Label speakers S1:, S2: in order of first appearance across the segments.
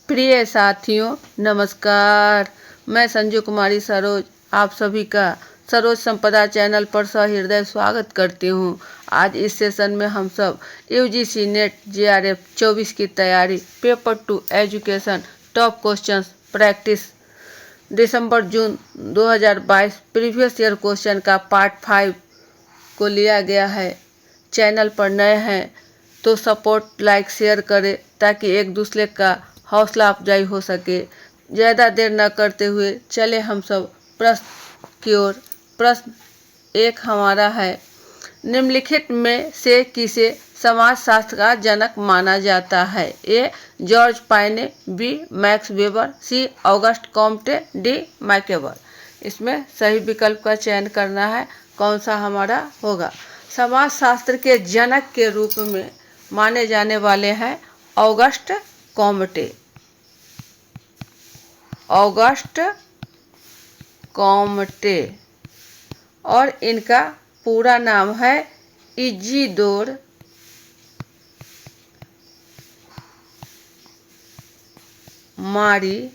S1: प्रिय साथियों नमस्कार। मैं संजू कुमारी सरोज आप सभी का सरोज संपदा चैनल पर सहृदय स्वागत करती हूँ। आज इस सेशन में हम सब यूजीसी नेट जेआरएफ 24 की तैयारी paper 2 education top questions practice December June 2022 previous year question का पार्ट 5 को लिया गया है। चैनल पर नए हैं तो सपोर्ट लाइक शेयर करें ताकि एक दूसरे का हौसला अफजाई हो सके। ज़्यादा देर न करते हुए चले हम सब प्रश्न की ओर। प्रश्न 1 हमारा है, निम्नलिखित में से किसे समाजशास्त्र का जनक माना जाता है? ए जॉर्ज पाइने, बी मैक्स वेबर, सी ऑगस्ट कॉम्टे, डी मैकेबल। इसमें सही विकल्प का चयन करना है। कौन सा हमारा होगा? समाजशास्त्र के जनक के रूप में माने जाने वाले हैं ऑगस्ट कॉम्टे। ऑगस्ट कॉम्टे और इनका पूरा नाम है इज़िदोर मारी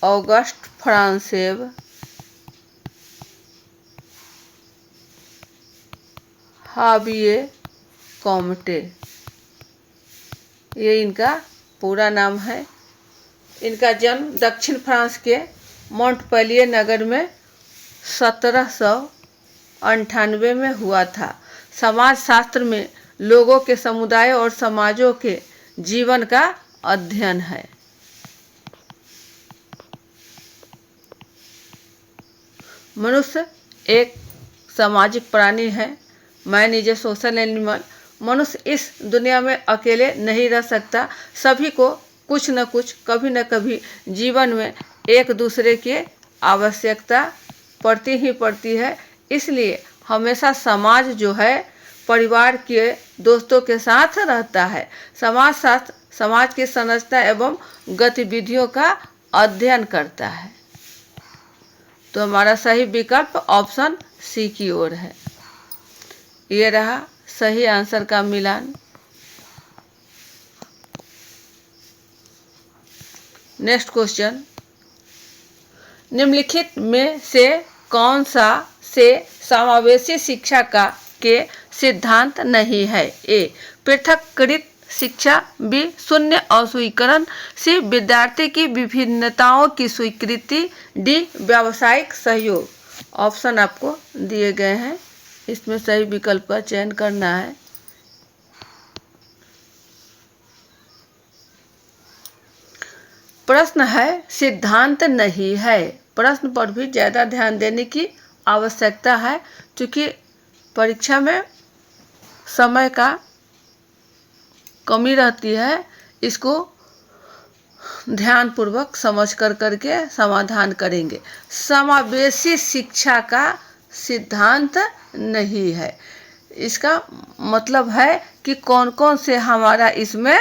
S1: ऑगस्ट फ्रांसेव हाविये कॉम्टे, ये इनका पूरा नाम है। इनका जन्म दक्षिण फ्रांस के मोंटपेलिये नगर में 1798 में हुआ था। समाजशास्त्र में लोगों के समुदायों और समाजों के जीवन का अध्ययन है। मनुष्य एक सामाजिक प्राणी है। Man is a social animal. मनुष्य इस दुनिया में अकेले नहीं रह सकता। सभी को कुछ न कुछ कभी न कभी जीवन में एक दूसरे की आवश्यकता पड़ती ही पड़ती है। इसलिए हमेशा समाज जो है परिवार के दोस्तों के साथ रहता है। समाजशास्त्र समाज की संरचना एवं गतिविधियों का अध्ययन करता है। तो हमारा सही विकल्प ऑप्शन सी की ओर है। ये रहा सही आंसर का मिलान। नेक्स्ट क्वेश्चन, निम्नलिखित में से कौन सा से समावेशी शिक्षा का के सिद्धांत नहीं है? ए पृथक्कृत शिक्षा, बी शून्य अस्वीकरण, सी विद्यार्थी की विभिन्नताओं की स्वीकृति, डी व्यावसायिक सहयोग। ऑप्शन आपको दिए गए हैं, इसमें सही विकल्प का चयन करना है। प्रश्न है सिद्धांत नहीं है। प्रश्न पर भी ज़्यादा ध्यान देने की आवश्यकता है क्योंकि परीक्षा में समय का कमी रहती है। इसको ध्यानपूर्वक समझ कर करके समाधान करेंगे। समावेशी शिक्षा का सिद्धांत नहीं है, इसका मतलब है कि कौन कौन से हमारा इसमें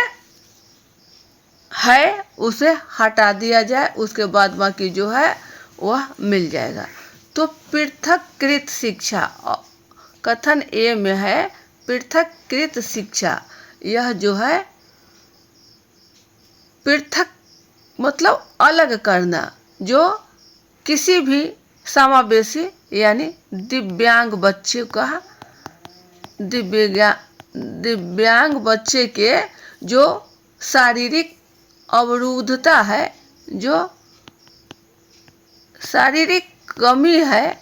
S1: है उसे हटा दिया जाए, उसके बाद बाकी जो है वह मिल जाएगा। तो पृथक्कृत शिक्षा कथन ए में है। पृथक्कृत शिक्षा यह जो है पृथक मतलब अलग करना, जो किसी भी समावेशी यानी दिव्यांग बच्चे का दिव्यांग बच्चे के जो शारीरिक अवरुद्धता है, जो शारीरिक कमी है,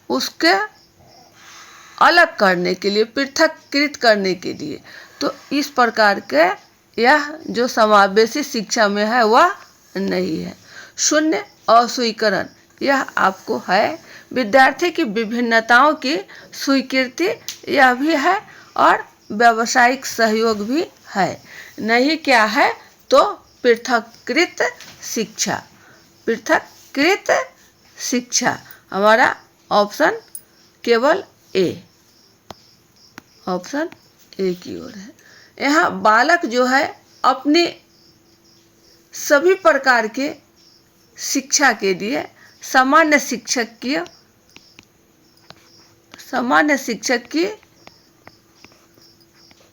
S1: उसके अलग करने के लिए, पृथक्कृत करने के लिए। तो इस प्रकार के यह जो समावेशी शिक्षा में है वह नहीं है। शून्य अस्वीकरण यह आपको है। विद्यार्थी की विभिन्नताओं की स्वीकृति यह भी है और व्यावसायिक सहयोग भी है। नहीं क्या है? तो पृथक्कृत शिक्षा। पृथक्कृत शिक्षा हमारा ऑप्शन केवल ए, ऑप्शन ए की ओर है। यहाँ बालक जो है अपने सभी प्रकार के शिक्षा के लिए सामान्य शिक्षक की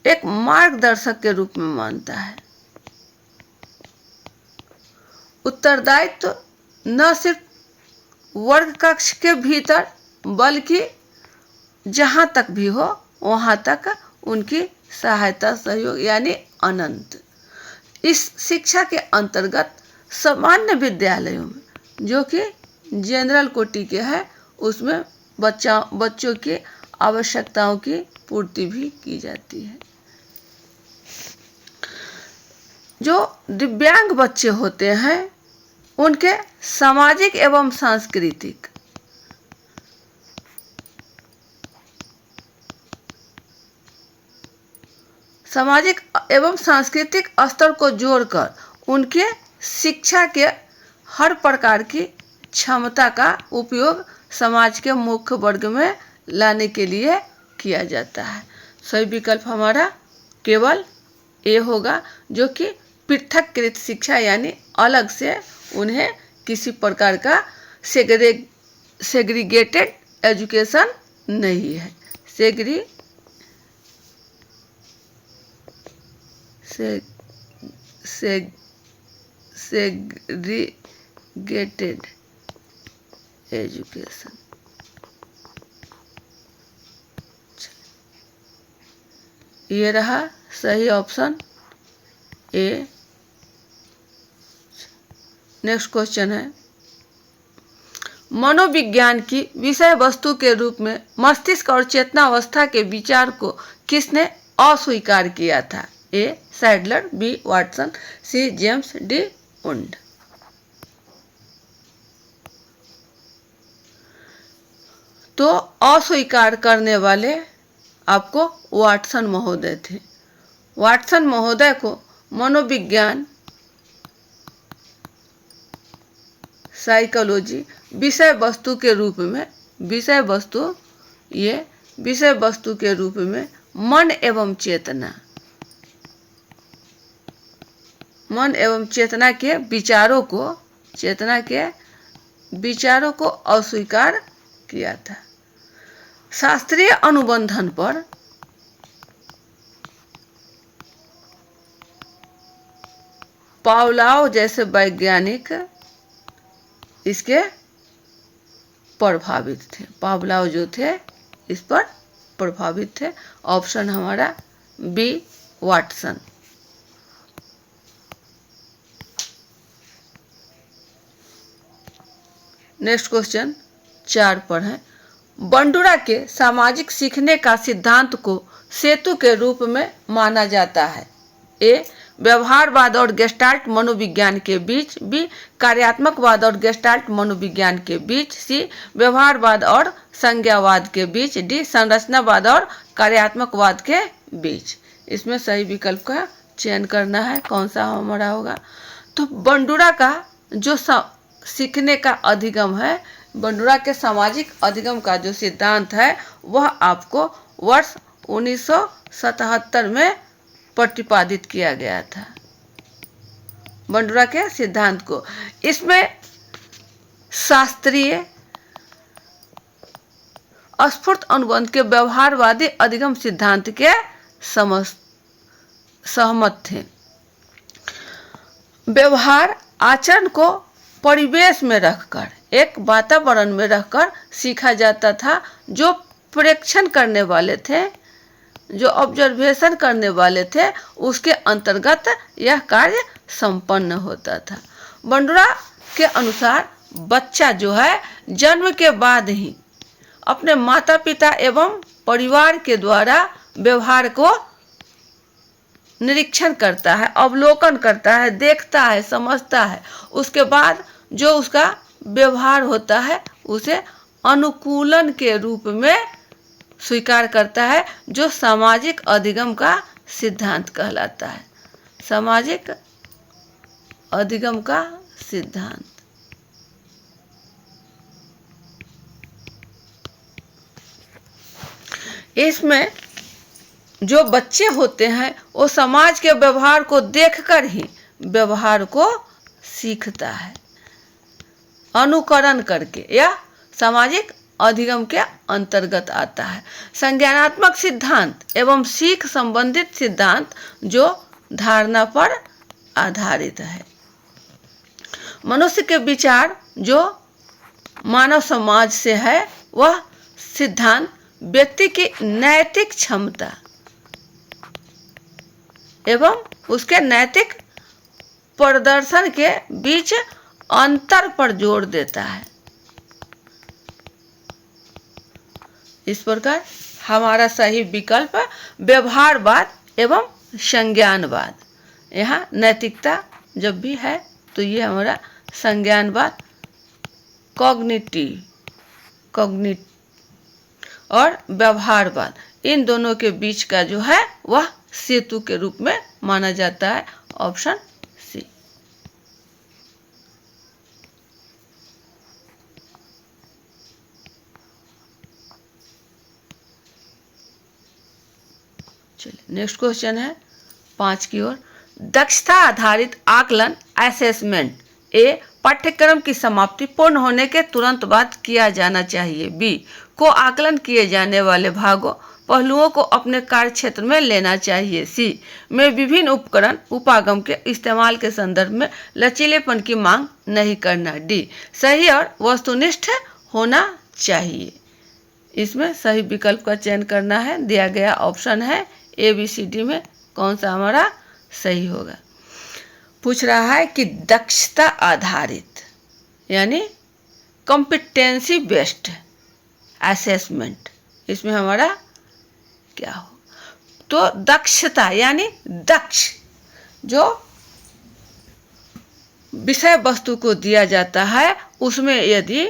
S1: एक मार्गदर्शक के रूप में मानता है। उत्तरदायित्व न सिर्फ वर्ग कक्ष के भीतर बल्कि जहाँ तक भी हो वहाँ तक उनकी सहायता सहयोग यानी अनंत। इस शिक्षा के अंतर्गत सामान्य विद्यालयों में जो कि जनरल कोटि के है उसमें बच्चों की आवश्यकताओं की पूर्ति भी की जाती है। जो दिव्यांग बच्चे होते हैं उनके सामाजिक एवं सांस्कृतिक स्तर को जोड़कर उनके शिक्षा के हर प्रकार की क्षमता का उपयोग समाज के मुख्य वर्ग में लाने के लिए किया जाता है। सही विकल्प हमारा केवल ए होगा, जो कि पृथककृत शिक्षा यानी अलग से उन्हें किसी प्रकार का सेग्रीगेटेड एजुकेशन नहीं है। Segregated education. ये रहा सही ऑप्शन ए। नेक्स्ट क्वेश्चन है, मनोविज्ञान की विषय वस्तु के रूप में मस्तिष्क और चेतनावस्था के विचार को किसने अस्वीकार किया था? A Sadler, B Watson, C James, D Wundt. तो अस्वीकार करने वाले आपको वाटसन महोदय थे। वाटसन महोदय को मनोविज्ञान साइकोलॉजी विषय वस्तु के रूप में विषय वस्तु के रूप में मन एवं चेतना के विचारों को अस्वीकार किया था। शास्त्रीय अनुबंधन पर पावलोव जैसे वैज्ञानिक इसके प्रभावित थे। पावलोव जो थे इस पर प्रभावित थे। ऑप्शन हमारा बी वाटसन। नेक्स्ट क्वेश्चन 4 पर है, बंडुरा के सामाजिक सीखने का सिद्धांत को सेतु के रूप में माना जाता है। ए व्यवहारवाद और गेस्टाल्ट मनोविज्ञान के बीच, बी कार्यात्मकवाद और गेस्टाल्ट मनोविज्ञान के बीच, सी व्यवहारवाद और संज्ञावाद के बीच, डी संरचनावाद और कार्यात्मकवाद के बीच। इसमें सही विकल्प का चयन करना है। कौन सा हमारा होगा? तो बंडुरा का जो सीखने का अधिगम है, बंडुरा के सामाजिक अधिगम का जो सिद्धांत है वह आपको वर्ष 1977 में प्रतिपादित किया गया था। बंडुरा के सिद्धांत को इसमें शास्त्रीय स्फूर्त अनुबंध के व्यवहारवादी अधिगम सिद्धांत के सहमत थे। व्यवहार आचरण को परिवेश में रखकर, एक वातावरण में रखकर सीखा जाता था। जो प्रेक्षण करने वाले थे, जो ऑब्जर्वेशन करने वाले थे, उसके अंतर्गत यह कार्य संपन्न होता था। बंडुरा के अनुसार बच्चा जो है जन्म के बाद ही अपने माता पिता एवं परिवार के द्वारा व्यवहार को निरीक्षण करता है, अवलोकन करता है, देखता है, समझता है। उसके बाद जो उसका व्यवहार होता है उसे अनुकूलन के रूप में स्वीकार करता है, जो सामाजिक अधिगम का सिद्धांत कहलाता है। सामाजिक अधिगम का सिद्धांत। इसमें जो बच्चे होते हैं वो समाज के व्यवहार को देखकर ही व्यवहार को सीखता है, अनुकरण करके या सामाजिक अधिगम के अंतर्गत आता है। संज्ञानात्मक सिद्धांत एवं सीख संबंधित सिद्धांत जो धारणा पर आधारित है। मनुष्य के विचार जो मानव समाज से है, वह सिद्धांत व्यक्ति की नैतिक क्षमता एवं उसके नैतिक प्रदर्शन के बीच अंतर पर जोर देता है। इस प्रकार हमारा सही विकल्प व्यवहारवाद एवं संज्ञानवाद। यहाँ नैतिकता जब भी है तो ये हमारा संज्ञानवाद, कॉग्निटिव और व्यवहारवाद, इन दोनों के बीच का जो है वह सेतु के रूप में माना जाता है। Option C. चलिए नेक्स्ट क्वेश्चन है 5 की ओर। दक्षता आधारित आकलन असेसमेंट ए पाठ्यक्रम की समाप्ति पूर्ण होने के तुरंत बाद किया जाना चाहिए। बी को आकलन किए जाने वाले भागों पहलुओं को अपने कार्य क्षेत्र में लेना चाहिए। सी में विभिन्न उपकरण उपागम के इस्तेमाल के संदर्भ में लचीलेपन की मांग नहीं करना। डी सही और वस्तुनिष्ठ होना चाहिए। इसमें सही विकल्प का चयन करना है। दिया गया ऑप्शन है ए बी सी डी में कौन सा हमारा सही होगा। पूछ रहा है कि दक्षता आधारित यानी कॉम्पिटेंसी बेस्ड असेसमेंट, इसमें हमारा क्या हो। तो दक्षता यानी दक्ष जो विषय वस्तु को दिया जाता है, उसमें यदि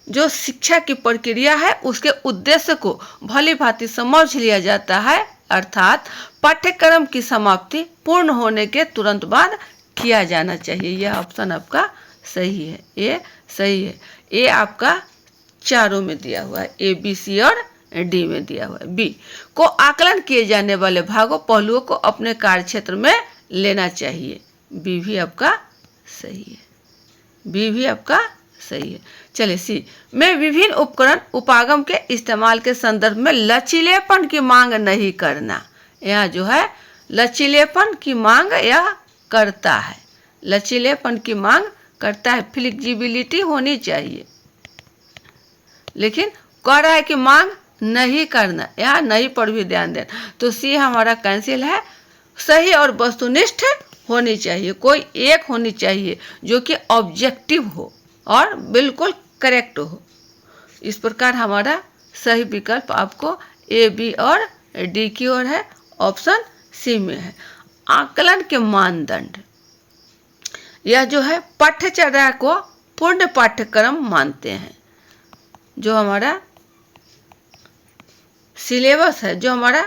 S1: जो शिक्षा की प्रक्रिया है उसके उद्देश्य को भली भांति समझ लिया जाता है, अर्थात पाठ्यक्रम की समाप्ति पूर्ण होने के तुरंत बाद किया जाना चाहिए। यह ऑप्शन आपका सही है, ये सही है। ए आपका चारों में दिया हुआ है, ए बी सी और डी में दिया हुआ है। बी को आकलन किए जाने वाले भागों पहलुओं को अपने कार्य क्षेत्र में लेना चाहिए। बी भी आपका सही है, बी भी आपका सही है। चलिए सी में विभिन्न उपकरण उपागम के इस्तेमाल के संदर्भ में लचीलेपन की मांग नहीं करना। यहाँ जो है लचीलेपन की मांग यह करता है, लचीलेपन की मांग करता है, फ्लेक्सिबिलिटी होनी चाहिए, लेकिन कह रहा है कि मांग नहीं करना। यहाँ नहीं पर भी ध्यान देना। तो सी हमारा कैंसिल है। सही और वस्तुनिष्ठ होनी चाहिए, कोई एक होनी चाहिए जो कि ऑब्जेक्टिव हो और बिल्कुल करेक्ट हो। इस प्रकार हमारा सही विकल्प आपको ए बी और डी की ओर है, ऑप्शन सी में है। आकलन के मानदंड, यह जो है पाठ्यचर्या को पूर्ण पाठ्यक्रम मानते हैं। जो हमारा सिलेबस है, जो हमारा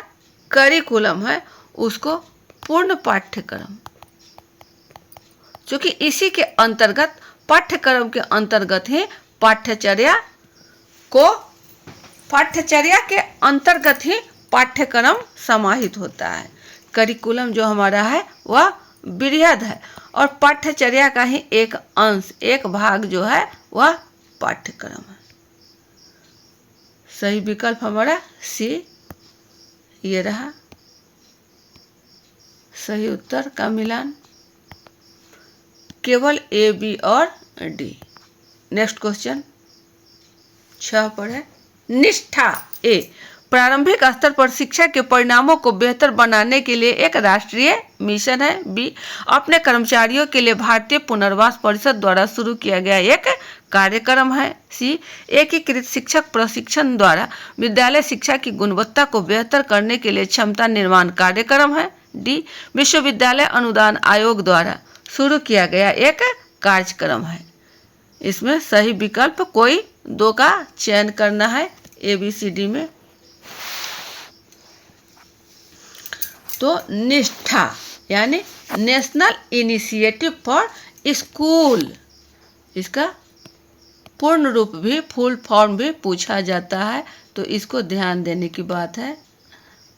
S1: करिकुलम है, उसको पूर्ण पाठ्यक्रम, क्योंकि इसी के अंतर्गत पाठ्यक्रम के अंतर्गत ही पाठ्यचर्या के अंतर्गत ही पाठ्यक्रम समाहित होता है। करिकुलम जो हमारा है वह बृहद है और पाठ्यचर्या का ही एक अंश, एक भाग जो है वह पाठ्यक्रम है। सही विकल्प हमारा सी ये रहा। सही उत्तर का मिलान केवल ए बी और डी। नेक्स्ट क्वेश्चन 6 पर है। निष्ठा ए प्रारंभिक स्तर पर शिक्षा के परिणामों को बेहतर बनाने के लिए एक राष्ट्रीय मिशन है। बी अपने कर्मचारियों के लिए भारतीय पुनर्वास परिषद द्वारा शुरू किया गया एक कार्यक्रम है। सी एकीकृत शिक्षक प्रशिक्षण द्वारा विद्यालय शिक्षा की गुणवत्ता को बेहतर करने के लिए क्षमता निर्माण कार्यक्रम है। डी विश्वविद्यालय अनुदान आयोग द्वारा शुरू किया गया एक कार्यक्रम है। इसमें सही विकल्प कोई 2 का चयन करना है ए बी सी डी में। तो निष्ठा यानी नेशनल इनिशिएटिव फॉर स्कूल, इसका पूर्ण रूप भी फुल फॉर्म भी पूछा जाता है, तो इसको ध्यान देने की बात है।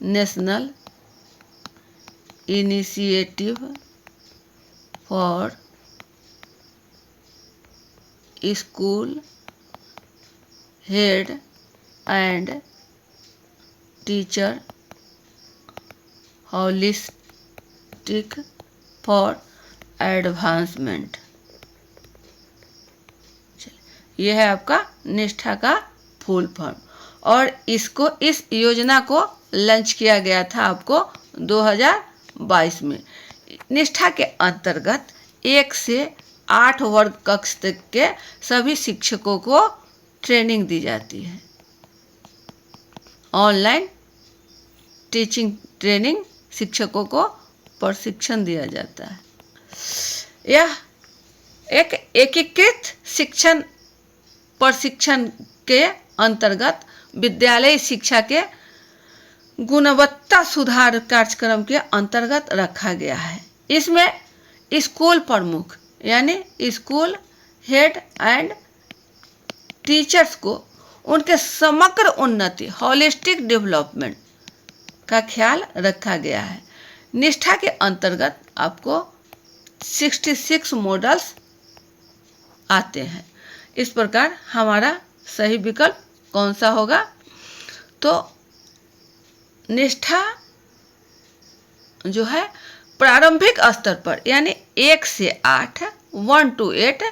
S1: National initiative for school head and teacher holistic for advancement. ये है आपका निष्ठा का फुल फॉर्म, और इस योजना को लॉन्च किया गया था आपको 2022 में। निष्ठा के अंतर्गत 1 से 8 वर्ग कक्ष तक के सभी शिक्षकों को ट्रेनिंग दी जाती है। ऑनलाइन टीचिंग ट्रेनिंग, शिक्षकों को प्रशिक्षण दिया जाता है। यह एक एकीकृत शिक्षण प्रशिक्षण के अंतर्गत विद्यालयी शिक्षा के गुणवत्ता सुधार कार्यक्रम के अंतर्गत रखा गया है। इसमें स्कूल प्रमुख यानी स्कूल हेड एंड टीचर्स को उनके समग्र उन्नति, होलिस्टिक डेवलपमेंट का ख्याल रखा गया है। निष्ठा के अंतर्गत आपको 66 मॉडल्स आते हैं। इस प्रकार हमारा सही विकल्प कौन सा होगा? तो निष्ठा जो है प्रारंभिक स्तर पर यानी 1 से 8 1 to 8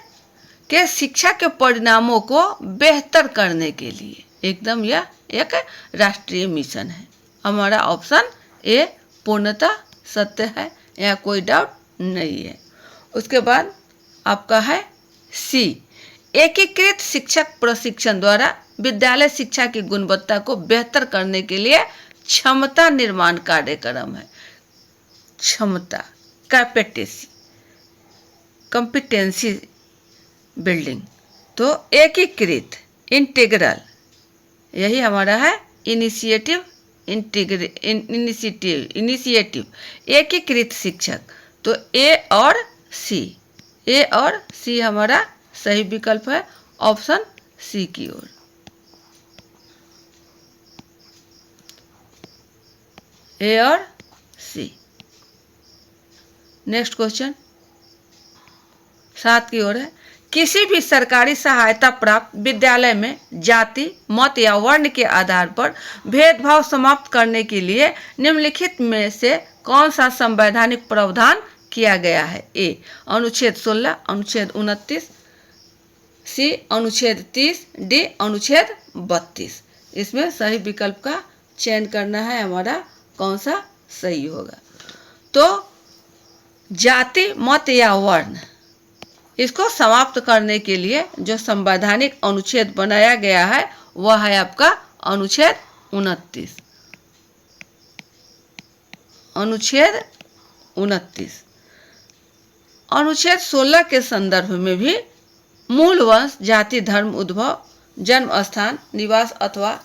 S1: के शिक्षा के परिणामों को बेहतर करने के लिए एकदम यह एक राष्ट्रीय मिशन है। हमारा ऑप्शन ए पूर्णतः सत्य है, यहाँ कोई डाउट नहीं है। उसके बाद आपका है सी, एकीकृत शिक्षक प्रशिक्षण द्वारा विद्यालय शिक्षा की गुणवत्ता को बेहतर करने के लिए क्षमता निर्माण कार्यक्रम है। क्षमता, कॉम्पिटेंसी बिल्डिंग, तो एकीकृत इंटीग्रल यही हमारा है इनिशिएटिव एकीकृत शिक्षक। तो ए और सी हमारा सही विकल्प है, ऑप्शन सी की ओर। ए और सी। नेक्स्ट क्वेश्चन 7 की ओर है। किसी भी सरकारी सहायता प्राप्त विद्यालय में जाति, मत या वर्ण के आधार पर भेदभाव समाप्त करने के लिए निम्नलिखित में से कौन सा संवैधानिक प्रावधान किया गया है? ए अनुच्छेद 16, अनुच्छेद 29, सी अनुच्छेद 30, डी अनुच्छेद 32। इसमें सही विकल्प का चयन करना है, हमारा कौन सा सही होगा? तो जाति, मत या वर्ण इसको समाप्त करने के लिए जो संवैधानिक अनुच्छेद बनाया गया है वह है आपका अनुच्छेद 29। अनुच्छेद 29। अनुच्छेद 16 के संदर्भ में भी मूल वंश, जाति, धर्म, उद्भव, जन्म स्थान, निवास अथवा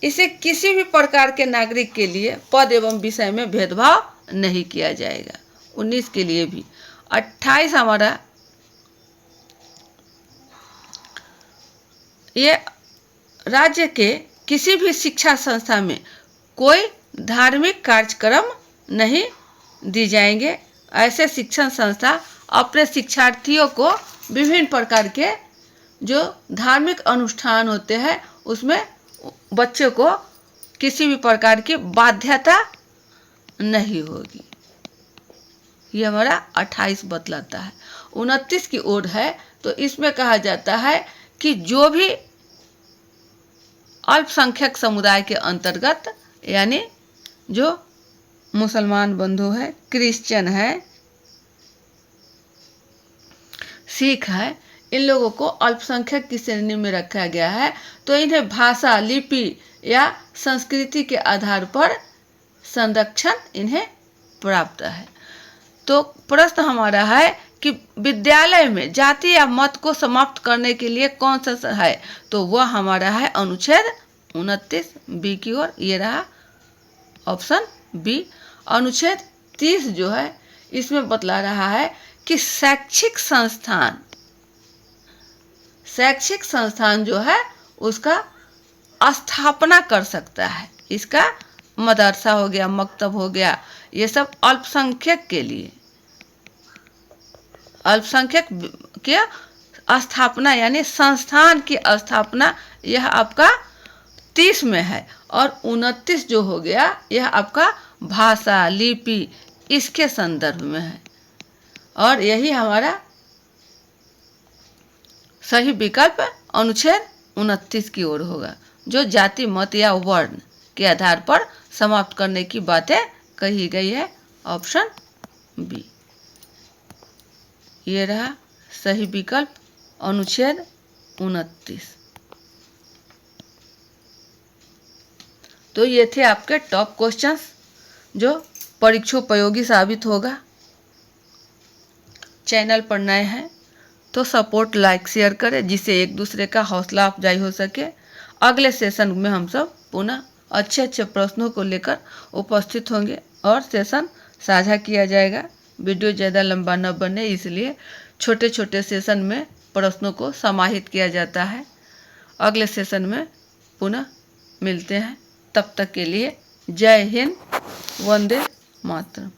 S1: इसे किसी भी प्रकार के नागरिक के लिए पद एवं विषय में भेदभाव नहीं किया जाएगा। 19 के लिए भी। 28 हमारा ये राज्य के किसी भी शिक्षा संस्था में कोई धार्मिक कार्यक्रम नहीं दी जाएंगे। ऐसे शिक्षण संस्था अपने शिक्षार्थियों को विभिन्न प्रकार के जो धार्मिक अनुष्ठान होते हैं उसमें बच्चों को किसी भी प्रकार की बाध्यता नहीं होगी। ये हमारा 28 बतलाता है। 29 की ओर है तो इसमें कहा जाता है कि जो भी अल्पसंख्यक समुदाय के अंतर्गत यानी जो मुसलमान बंधु है, क्रिश्चियन है, सिख है, इन लोगों को अल्पसंख्यक की श्रेणी में रखा गया है। तो इन्हें भाषा, लिपि या संस्कृति के आधार पर संरक्षण इन्हें प्राप्त है। तो प्रश्न हमारा है कि विद्यालय में जाति या मत को समाप्त करने के लिए कौन सा है? तो वह हमारा है अनुच्छेद 29 बी की ओर। ये रहा ऑप्शन बी। अनुच्छेद 30 जो है इसमें बतला रहा है कि शैक्षिक संस्थान जो है उसका स्थापना कर सकता है। इसका मदरसा हो गया, मकतब हो गया, ये सब अल्पसंख्यक के लिए, अल्पसंख्यक के स्थापना यानी संस्थान की स्थापना, यह आपका 30 में है। और 29 जो हो गया यह आपका भाषा लिपि इसके संदर्भ में है। और यही हमारा सही विकल्प अनुच्छेद 29 की ओर होगा, जो जाति मत या वर्ण के आधार पर समाप्त करने की बातें कही गई है। ऑप्शन बी ये रहा सही विकल्प अनुच्छेद 29। तो ये थे आपके टॉप क्वेश्चंस जो परीक्षोपयोगी साबित होगा। चैनल पर नए हैं तो सपोर्ट लाइक शेयर करें, जिससे एक दूसरे का हौसला अफजाई हो सके। अगले सेशन में हम सब पुनः अच्छे अच्छे प्रश्नों को लेकर उपस्थित होंगे और सेशन साझा किया जाएगा। वीडियो ज़्यादा लंबा न बने इसलिए छोटे छोटे सेशन में प्रश्नों को समाहित किया जाता है। अगले सेशन में पुनः मिलते हैं, तब तक के लिए जय हिंद, वंदे मातरम।